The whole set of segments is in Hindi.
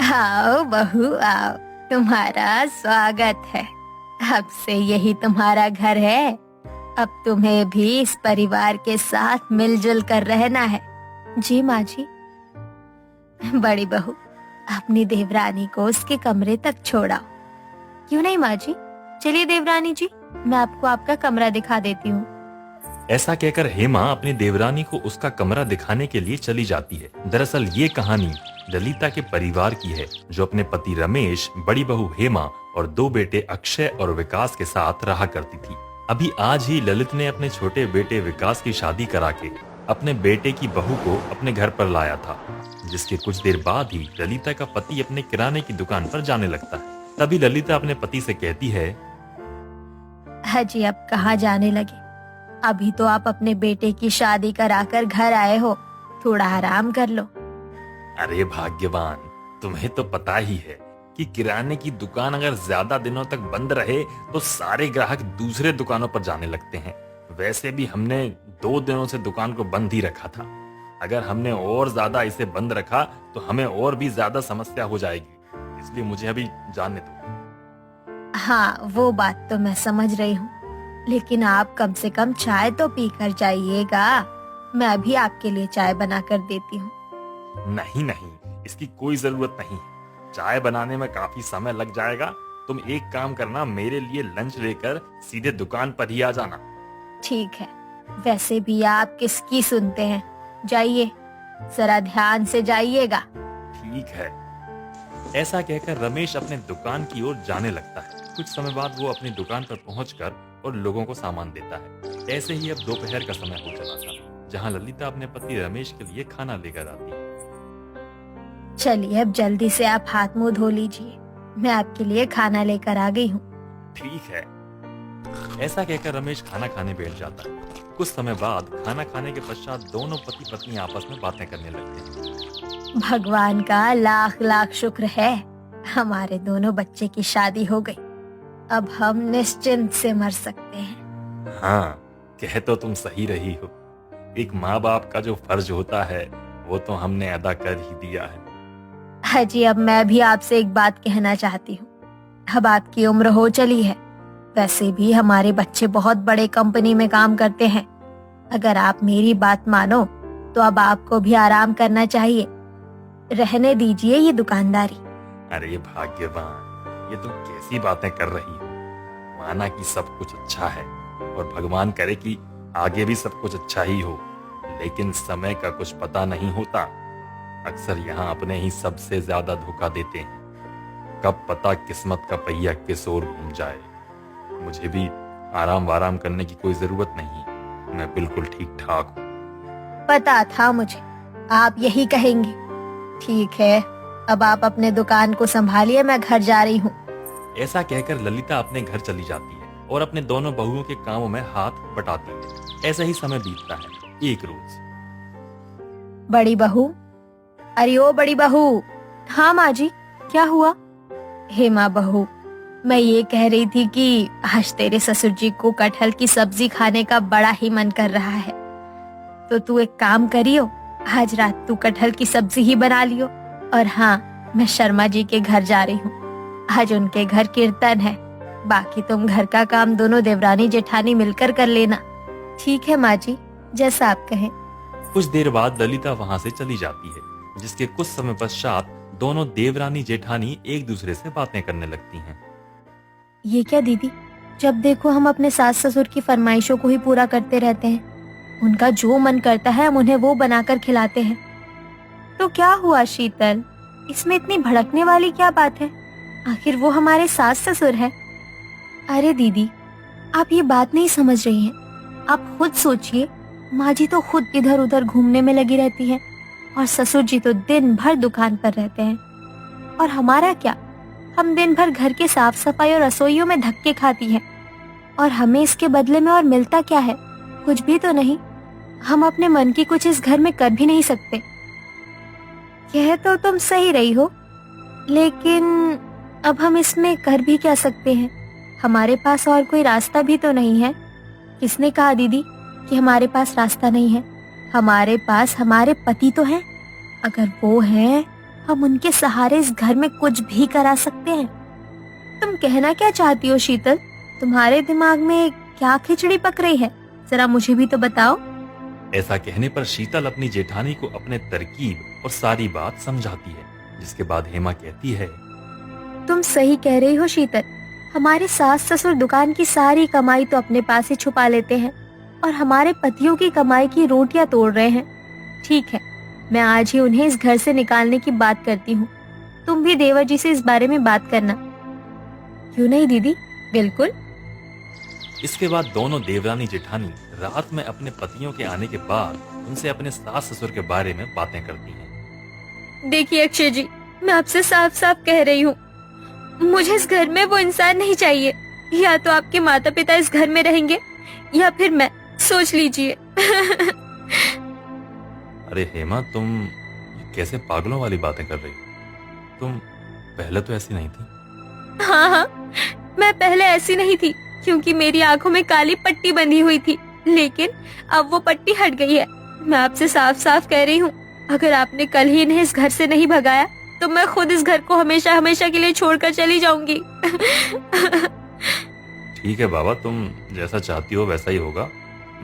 आओ बहू आओ, तुम्हारा स्वागत है। अब से यही तुम्हारा घर है। अब तुम्हें भी इस परिवार के साथ मिलजुल कर रहना है। जी माँ जी। बड़ी बहू, अपनी देवरानी को उसके कमरे तक छोड़ाओ। क्यों नहीं माँ जी, चलिए देवरानी जी, मैं आपको आपका कमरा दिखा देती हूँ। ऐसा कहकर हेमा अपनी देवरानी को उसका कमरा दिखाने के लिए चली जाती है। दरअसल ये कहानी ललिता के परिवार की है, जो अपने पति रमेश, बड़ी बहू हेमा और दो बेटे अक्षय और विकास के साथ रहा करती थी। अभी आज ही ललित ने अपने छोटे बेटे विकास की शादी करा के अपने बेटे की बहू को अपने घर पर लाया था, जिसके कुछ देर बाद ही ललिता का पति अपने किराने की दुकान पर जाने लगता है। तभी ललिता अपने पति से कहती है, हाजी अब कहाँ जाने लगे? अभी तो आप अपने बेटे की शादी कराकर घर आए हो, थोड़ा आराम कर लो। अरे भाग्यवान, तुम्हें तो पता ही है कि किराने की दुकान अगर ज्यादा दिनों तक बंद रहे तो सारे ग्राहक दूसरे दुकानों पर जाने लगते हैं। वैसे भी हमने 2 दिनों से दुकान को बंद ही रखा था। अगर हमने और ज्यादा इसे बंद रखा तो हमें और भी ज्यादा समस्या हो जाएगी, इसलिए मुझे अभी जाने दो। हाँ, वो बात तो मैं समझ रही हूँ, लेकिन आप कम से कम चाय तो पी कर जाइएगा। मैं अभी आपके लिए चाय बना कर देती हूँ। नहीं नहीं, इसकी कोई जरूरत नहीं। चाय बनाने में काफी समय लग जाएगा। तुम एक काम करना, मेरे लिए लंच लेकर सीधे दुकान पर ही आ जाना। ठीक है, वैसे भी आप किसकी सुनते हैं। जाइए, जरा ध्यान से जाइएगा। ठीक है। ऐसा कहकर रमेश अपने दुकान की ओर जाने लगता है। कुछ समय बाद वो अपनी दुकान पर पहुंचकर और लोगों को सामान देता है। ऐसे ही अब दोपहर का समय हो चला था, जहां ललिता अपने पति रमेश के लिए खाना लेकर आती है। चलिए अब जल्दी से आप हाथ मुंह धो लीजिए, मैं आपके लिए खाना लेकर आ गई हूँ। ठीक है। ऐसा कहकर रमेश खाना खाने बैठ जाता है। कुछ समय बाद खाना खाने के पश्चात दोनों पति पत्नी आपस में बातें करने लगते हैं। भगवान का लाख लाख शुक्र है, हमारे दोनों बच्चे की शादी हो गई। अब हम निश्चिंत से मर सकते हैं। हाँ, कह तो तुम सही रही हो। एक माँ बाप का जो फर्ज होता है वो तो हमने अदा कर ही दिया है। हाजी, अब मैं भी आपसे एक बात कहना चाहती हूँ। अब आपकी उम्र हो चली है, वैसे भी हमारे बच्चे बहुत बड़े कंपनी में काम करते हैं। अगर आप मेरी बात मानो तो अब आपको भी आराम करना चाहिए। रहने दीजिए ये दुकानदारी। अरे भाग्यवान, ये तुम कैसी बातें कर रही हो। माना कि सब कुछ अच्छा है और भगवान करे कि आगे भी सब कुछ अच्छा ही हो, लेकिन समय का कुछ पता नहीं होता। अक्सर यहाँ अपने ही सबसे ज्यादा धोखा देते हैं। कब पता किस्मत का पहिया किस ओर घूम जाए। मुझे भी आराम वाराम करने की कोई जरूरत नहीं, मैं बिल्कुल ठीक ठाक हूँ। पता था मुझे आप यही कहेंगे। ठीक है, अब आप अपने दुकान को संभालिए, मैं घर जा रही हूँ। ऐसा कहकर ललिता अपने घर चली जाती है और अपने दोनों बहुओं के कामों में हाथ बटाती है। ऐसा ही समय बीतता है। एक रोज, बड़ी बहू, अरे ओ बड़ी बहू। हाँ माँ जी, क्या हुआ? हेमा बहू, मैं ये कह रही थी कि आज तेरे ससुर जी को कटहल की सब्जी खाने का बड़ा ही मन कर रहा है, तो तू एक काम करियो, आज रात तू कटहल की सब्जी ही बना लियो। और हाँ, मैं शर्मा जी के घर जा रही हूँ, आज उनके घर कीर्तन है। बाकी तुम घर का काम दोनों देवरानी जेठानी मिलकर कर लेना। ठीक है माँ जी, जैसा आप कहें। कुछ देर बाद ललिता वहां से चली जाती है, जिसके कुछ समय पश्चात दोनों देवरानी जेठानी एक दूसरे से बातें करने लगती हैं। ये क्या दीदी, जब देखो हम अपने सास ससुर की फरमाइशों को ही पूरा करते रहते हैं। उनका जो मन करता है हम उन्हें वो बनाकर खिलाते हैं। तो क्या हुआ शीतल, इसमें इतनी भड़कने वाली क्या बात है? आखिर वो हमारे सास ससुर हैं। अरे दीदी, आप ये बात नहीं समझ रही हैं। आप खुद सोचिए, माँ जी तो खुद इधर उधर घूमने में लगी रहती है और ससुर जी तो दिन भर दुकान पर रहते हैं। और हमारा क्या, हम दिन भर घर के साफ सफाई और रसोइयों में धक्के खाती हैं, और हमें इसके बदले में और मिलता क्या है? कुछ भी तो नहीं। हम अपने मन की कुछ इस घर में कर भी नहीं सकते। यह तो तुम सही रही हो, लेकिन अब हम इसमें कर भी क्या सकते हैं? हमारे पास और कोई रास्ता भी तो नहीं है। किसने कहा दीदी कि हमारे पास रास्ता नहीं है? हमारे पास हमारे पति तो हैं। अगर वो हैं हम उनके सहारे इस घर में कुछ भी करा सकते हैं। तुम कहना क्या चाहती हो शीतल? तुम्हारे दिमाग में क्या खिचड़ी पक रही है? जरा मुझे भी तो बताओ। ऐसा कहने पर शीतल अपनी जेठानी को अपने तरकीब और सारी बात समझाती है, जिसके बाद हेमा कहती है, तुम सही कह रही हो शीतल। हमारे सास ससुर दुकान की सारी कमाई तो अपने पास ही छुपा लेते हैं और हमारे पतियों की कमाई की रोटियां तोड़ रहे हैं। ठीक है, मैं आज ही उन्हें इस घर से निकालने की बात करती हूँ। तुम भी देवर जी से इस बारे में बात करना। क्यों नहीं दीदी, बिल्कुल। इसके बाद दोनों देवरानी जेठानी रात में अपने पतियों के आने के बाद उनसे अपने सास ससुर के बारे में बातें करती हैं। देखिए अक्षय जी, मैं आपसे साफ साफ कह रही हूँ, मुझे इस घर में वो इंसान नहीं चाहिए। या तो आपके माता पिता इस घर में रहेंगे या फिर मैं, सोच लीजिए। अरे हेमा, तुम ये कैसे पागलों वाली बातें कर रही हो? तुम पहले तो ऐसी नहीं थी। हाँ, मैं पहले ऐसी नहीं थी क्योंकि मेरी आंखों में काली पट्टी बंधी हुई थी, लेकिन अब वो पट्टी हट गई है। मैं आपसे साफ साफ कह रही हूँ, अगर आपने कल ही इन्हें इस घर से नहीं भगाया तो मैं खुद इस घर को हमेशा हमेशा के लिए छोड़कर चली जाऊंगी। ठीक है बाबा, तुम जैसा चाहती हो वैसा ही होगा।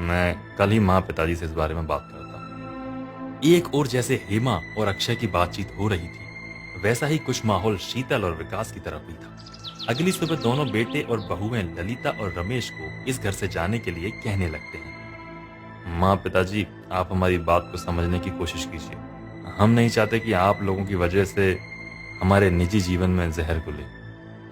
मैं कल ही माँ पिताजी से इस बारे में बात करता। एक और जैसे हेमा और अक्षय की बातचीत हो रही थी, वैसा ही कुछ माहौल शीतल और विकास की तरफ भी था। अगली सुबह दोनों बेटे और बहुएं ललिता और रमेश को इस घर से जाने के लिए कहने लगते हैं। माँ पिताजी, आप हमारी बात को समझने की कोशिश कीजिए। हम नहीं चाहते कि आप लोगों की वजह से हमारे निजी जीवन में जहर घुले।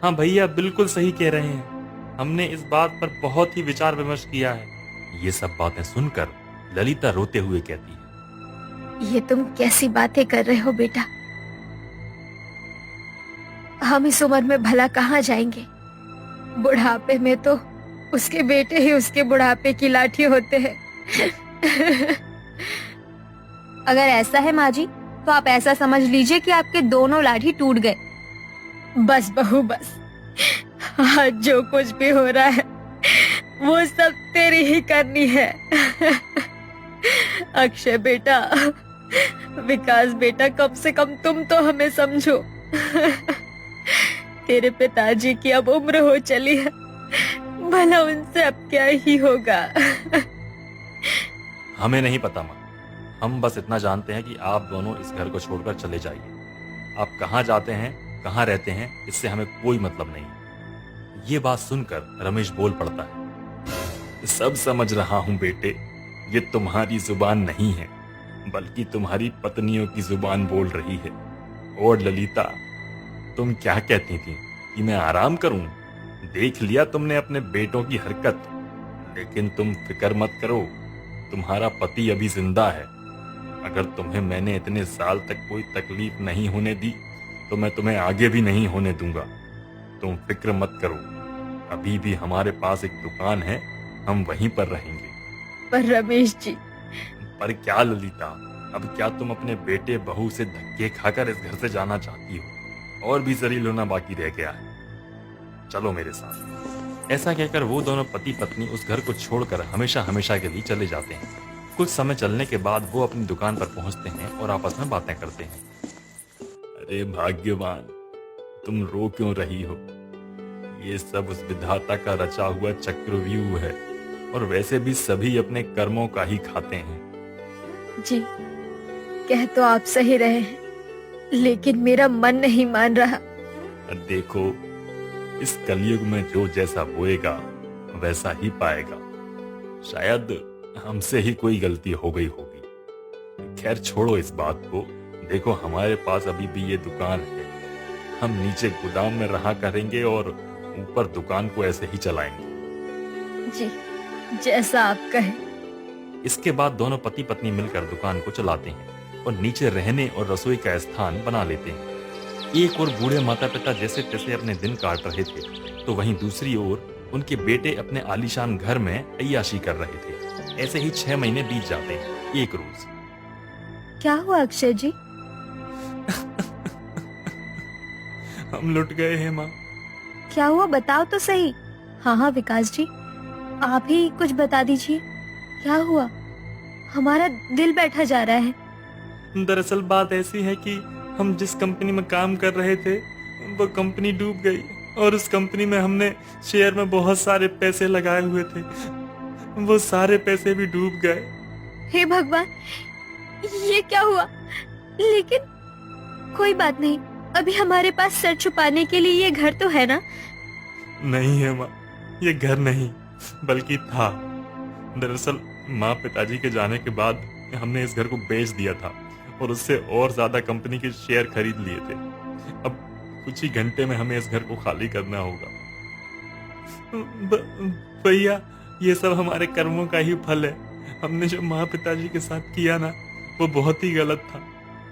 हाँ भैया, बिल्कुल सही कह रहे हैं। हमने इस बात पर बहुत ही विचार विमर्श किया है। ये सब बातें सुनकर ललिता रोते हुए कहती है, ये तुम कैसी बातें कर रहे हो बेटा? हम इस उम्र में भला कहाँ जाएंगे? बुढ़ापे में तो उसके बेटे ही उसके बुढ़ापे की लाठी होते हैं। अगर ऐसा है माँ जी, तो आप ऐसा समझ लीजिए कि आपके दोनों लाठी टूट गए। बस बहू बस, आज जो कुछ भी हो रहा है वो सब तेरी ही करनी है। अक्षय बेटा, विकास बेटा, कम से कम तुम तो हमें समझो। तेरे पिताजी की अब उम्र हो चली है, भला उनसे अब क्या ही होगा। हमें नहीं पता माँ, हम बस इतना जानते हैं कि आप दोनों इस घर को छोड़कर चले जाइए। आप कहाँ जाते हैं, कहाँ रहते हैं, इससे हमें कोई मतलब नहीं। ये बात सुनकर रमेश बोल पड़ता है, सब समझ रहा हूँ बेटे, ये तुम्हारी जुबान नहीं है बल्कि तुम्हारी पत्नियों की जुबान बोल रही है। और ललिता, तुम क्या कहती थी कि मैं आराम करूं? देख लिया तुमने अपने बेटों की हरकत। लेकिन तुम फिक्र मत करो, तुम्हारा पति अभी जिंदा है। अगर तुम्हें मैंने इतने साल तक कोई तकलीफ नहीं होने दी तो मैं तुम्हें आगे भी नहीं होने दूंगा। तुम फिक्र मत करो, अभी भी हमारे पास एक दुकान है, हम वहीं पर रहेंगे। पर रमेश जी। पर क्या ललिता, अब क्या तुम अपने बेटे बहू से धक्के खाकर इस घर से जाना चाहती हो? और भी जरील होना बाकी रह गया है। चलो मेरे साथ। ऐसा कहकर वो दोनों पति पत्नी उस घर को छोड़कर हमेशा हमेशा के लिए चले जाते हैं। कुछ समय चलने के बाद वो अपनी दुकान पर पहुंचते हैं और आपस में बातें करते हैं। अरे भाग्यवान, तुम रो क्यों रही हो? ये सब उस विधाता का रचा हुआ चक्रव्यूह है, और वैसे भी सभी अपने कर्मों का ही खाते हैं। जी, कह तो आप सही रहे हैं, लेकिन मेरा मन नहीं मान रहा। देखो, इस कलयुग में जो जैसा बोएगा वैसा ही पाएगा। शायद हमसे ही कोई गलती हो गई होगी। खैर छोड़ो इस बात को। देखो, हमारे पास अभी भी ये दुकान है, हम नीचे गोदाम में रहा करेंगे और ऊपर दुकान को ऐसे ही चलाएंगे। जी, जैसा आप कहें। इसके बाद दोनों पति पत्नी मिलकर दुकान को चलाते हैं और नीचे रहने और रसोई का स्थान बना लेते हैं। एक और बूढ़े माता पिता जैसे तैसे अपने दिन काट रहे थे, तो वहीं दूसरी ओर उनके बेटे अपने आलीशान घर में अय्याशी कर रहे थे। ऐसे ही 6 महीने बीत जाते हैं। एक रोज, क्या हुआ अक्षय जी? हम लुट गए हैं माँ। क्या हुआ, बताओ तो सही। हाँ हाँ विकास जी, आप ही कुछ बता दीजिए, क्या हुआ? हमारा दिल बैठा जा रहा है। दरअसल बात ऐसी है कि हम जिस कंपनी में काम कर रहे थे वो कंपनी डूब गई और उस कंपनी में हमने शेयर में बहुत सारे पैसे लगाए हुए थे, वो सारे पैसे भी डूब गए। हे भगवान, ये क्या हुआ? लेकिन कोई बात नहीं, अभी हमारे पास सर छुपाने के लिए ये घर तो है ना? नहीं है माँ, ये घर नहीं बल्कि था। दरअसल माँ पिताजी के जाने के बाद हमने इस घर को बेच दिया था और उससे और ज्यादा कंपनी के शेयर खरीद लिए थे। अब कुछ ही घंटे में हमें इस घर को खाली करना होगा। भैया, ये सब हमारे कर्मों का ही फल है। हमने जो माँ पिताजी के साथ किया ना, वो बहुत ही गलत था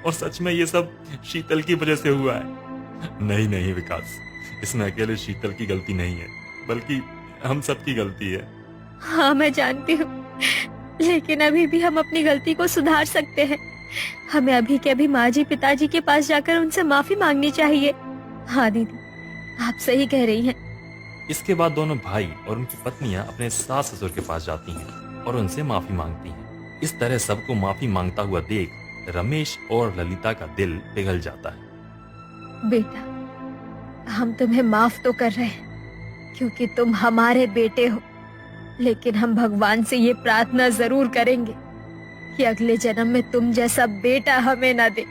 और सच में ये सब शीतल की वजह से हुआ है। नहीं नहीं विकास, इसमें अकेले शीतल की गलती नहीं है बल्कि हम सबकी गलती है। हाँ मैं जानती हूँ, लेकिन अभी भी हम अपनी गलती को सुधार सकते हैं। हमें अभी के अभी माँ जी पिताजी के पास जाकर उनसे माफी मांगनी चाहिए। हाँ दीदी, आप सही कह रही हैं। इसके बाद दोनों भाई और उनकी पत्नियां अपने सास ससुर के पास जाती हैं और उनसे माफी मांगती हैं। इस तरह सबको माफी मांगता हुआ देख रमेश और ललिता का दिल पिघल जाता है। बेटा, हम तुम्हें माफ तो कर रहे हैं क्योंकि तुम हमारे बेटे हो, लेकिन हम भगवान से ये प्रार्थना जरूर करेंगे कि अगले जन्म में तुम जैसा बेटा हमें न दे।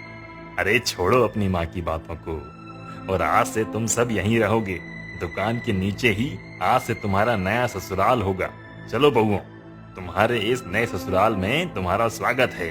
अरे छोड़ो अपनी माँ की बातों को, और आज से तुम सब यहीं रहोगे। दुकान के नीचे ही आज से तुम्हारा नया ससुराल होगा। चलो बहुओं, तुम्हारे इस नए ससुराल में तुम्हारा स्वागत है।